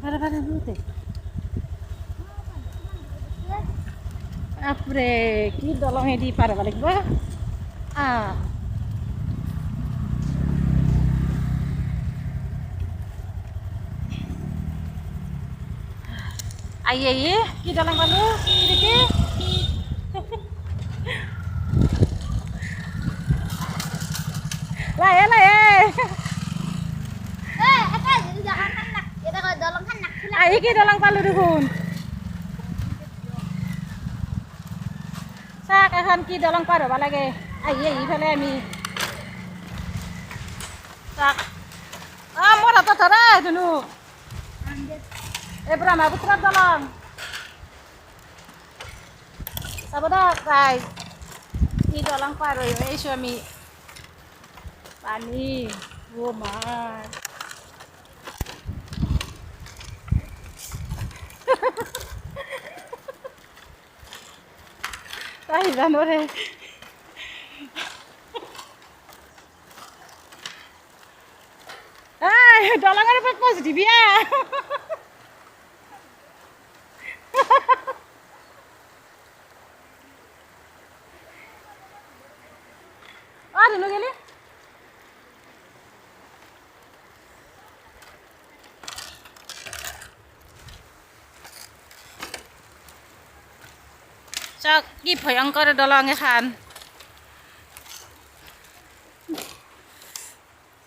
Para dulu deh. Apre, ki dolongnya di para balik gua. Ah. Aye ye, ki dolong kalu, kiri. Lah ya. Jadi jangan hendak. Kita kalau dolong hendak. Aye ki dolong kalu duhun. Sa kahan ki dolong para balage. Aye i phale mi. Sa. Mora to thara dunu. Brahma putra dolong. Saboda guys. Ki dolong para yo suami. Pani, woman. Tahi banore. Dolangan apa positif ya? Dulu gini. Cak, ki bhayangkar dolonge khan.